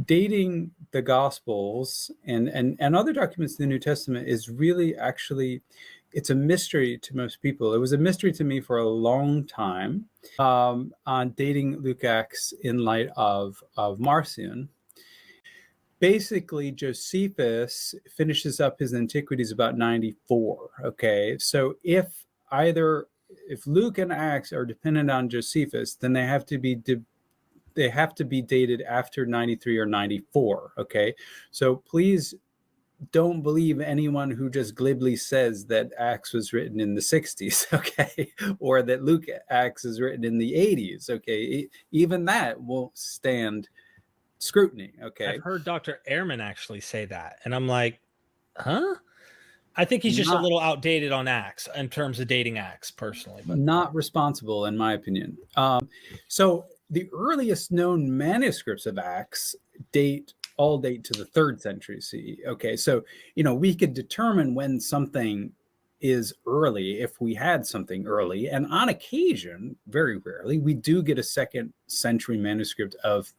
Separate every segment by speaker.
Speaker 1: dating the Gospels and other documents in the New Testament is really actually, it's a mystery to most people. It was a mystery to me for a long time, on dating Luke Acts in light of Marcion. Basically, Josephus finishes up his Antiquities about 94. Okay, so if Luke and Acts are dependent on Josephus, then they have to be dated after 93 or 94. Okay, so please don't believe anyone who just glibly says that Acts was written in the 60s, okay, or that Luke Acts is written in the 80s. Okay, even that won't stand scrutiny. Okay,
Speaker 2: I've heard Dr. Ehrman actually say that, and I'm like, huh? I think he's just a little outdated on Acts in terms of dating Acts, personally, but
Speaker 1: not responsible, in my opinion. So the earliest known manuscripts of Acts all date to the 3rd century CE. Okay, so we could determine when something is early if we had something early, and on occasion, very rarely, we do get a 2nd century manuscript of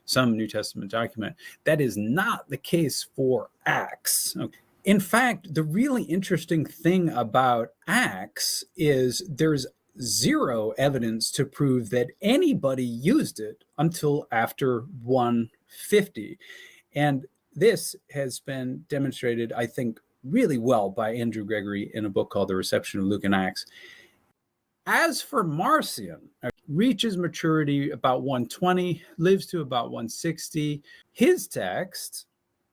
Speaker 1: some New Testament document. That is not the case for Acts. Okay. In fact, the really interesting thing about Acts is there's zero evidence to prove that anybody used it until after 150. And this has been demonstrated, I think, really well by Andrew Gregory in a book called The Reception of Luke and Acts. As for Marcion, reaches maturity about 120, lives to about 160. His text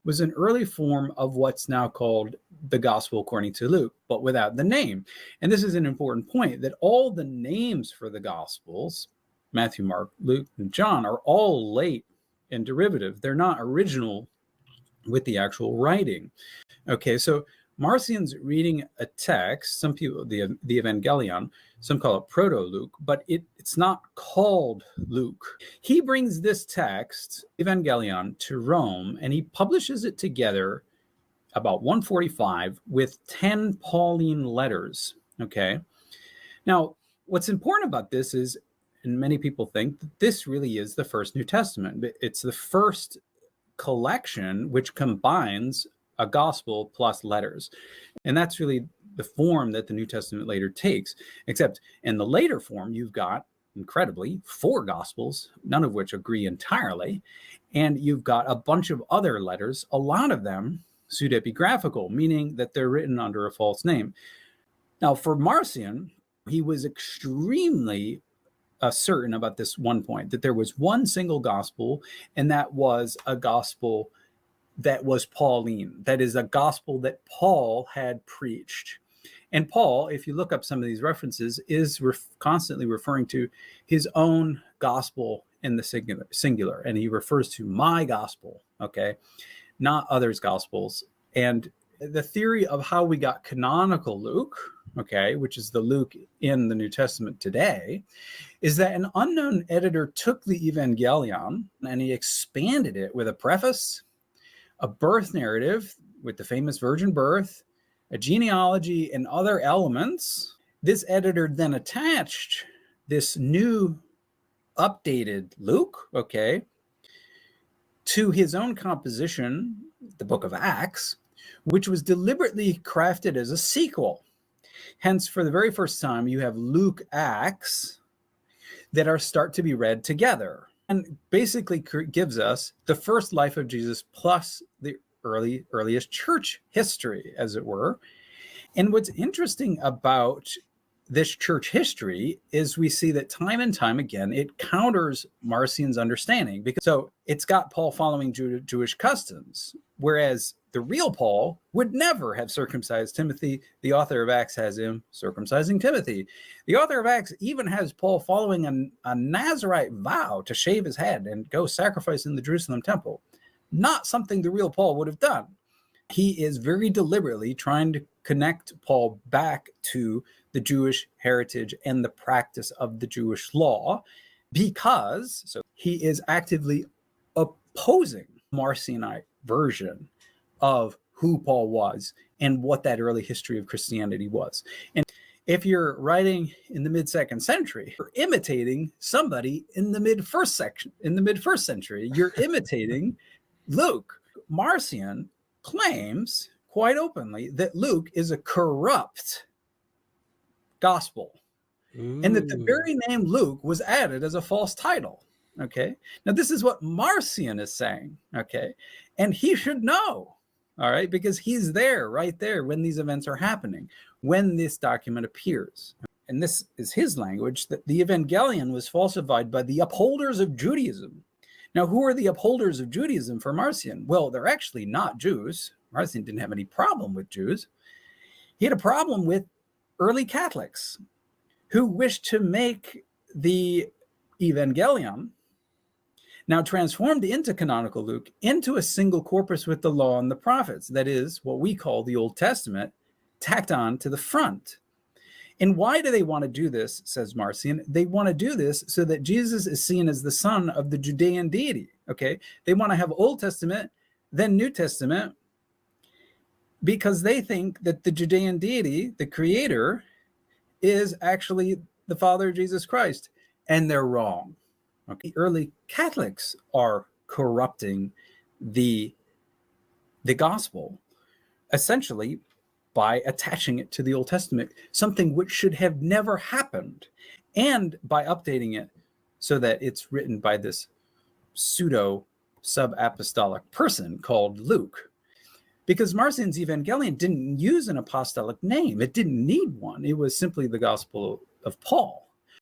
Speaker 1: was an early form of what's now called the Gospel according to Luke, but without the name. And this is an important point, that all the names for the Gospels, Matthew, Mark, Luke, and John, are all late and derivative. They're not original with the actual writing. Okay, so Marcion's reading a text, some people, the Evangelion, some call it Proto-Luke, but it's not called Luke. He brings this text, Evangelion, to Rome, and he publishes it together about 145 with 10 Pauline letters, okay? Now, what's important about this is, and many people think, that this really is the first New Testament. It's the first collection which combines a gospel plus letters. And that's really the form that the New Testament later takes, except in the later form, you've got, incredibly, 4 gospels, none of which agree entirely. And you've got a bunch of other letters, a lot of them pseudepigraphical, meaning that they're written under a false name. Now, for Marcion, he was extremely certain about this one point, that there was one single gospel, and that was a gospel that was Pauline. That is a gospel that Paul had preached. And Paul, if you look up some of these references, is constantly referring to his own gospel in the singular. And he refers to my gospel, okay, not others' gospels. And the theory of how we got canonical Luke, okay, which is the Luke in the New Testament today, is that an unknown editor took the Evangelion and he expanded it with a preface, a birth narrative with the famous virgin birth, a genealogy, and other elements. This editor then attached this new updated Luke, okay, to his own composition, the book of Acts, which was deliberately crafted as a sequel. Hence, for the very first time, you have Luke Acts that start to be read together, and basically gives us the first life of Jesus plus the earliest church history, as it were. And what's interesting about this church history is we see that time and time again, it counters Marcion's understanding, because so it's got Paul following Jewish customs, whereas the real Paul would never have circumcised Timothy. The author of Acts has him circumcising Timothy. The author of Acts even has Paul following a Nazirite vow to shave his head and go sacrifice in the Jerusalem temple. Not something the real Paul would have done. He is very deliberately trying to connect Paul back to the Jewish heritage and the practice of the Jewish law, because he is actively opposing Marcionite version of who Paul was and what that early history of Christianity was. And If you're writing in the mid-second century, you're imitating somebody in the mid-first century. You're imitating Luke. Marcion claims quite openly that Luke is a corrupt gospel.
Speaker 2: Ooh.
Speaker 1: And that the very name Luke was added as a false title. Okay. Now, this is what Marcion is saying. Okay. And he should know. All right. Because he's there, right there, when these events are happening, when this document appears. And this is his language, that the Evangelion was falsified by the upholders of Judaism. Now, who are the upholders of Judaism for Marcion? Well, they're actually not Jews. Marcion didn't have any problem with Jews. He had a problem with early Catholics who wished to make the Evangelion, now transformed into canonical Luke, into a single corpus with the law and the prophets. That is what we call the Old Testament, tacked on to the front. And why do they want to do this, says Marcion? They want to do this so that Jesus is seen as the son of the Judean deity, okay? They want to have Old Testament, then New Testament, because they think that the Judean deity, the creator, is actually the Father of Jesus Christ, and they're wrong. Okay, early Catholics are corrupting the gospel, essentially by attaching it to the Old Testament, something which should have never happened, and by updating it so that it's written by this pseudo sub-apostolic person called Luke. Because Marcion's Evangelion didn't use an apostolic name. It didn't need one. It was simply the Gospel of Paul.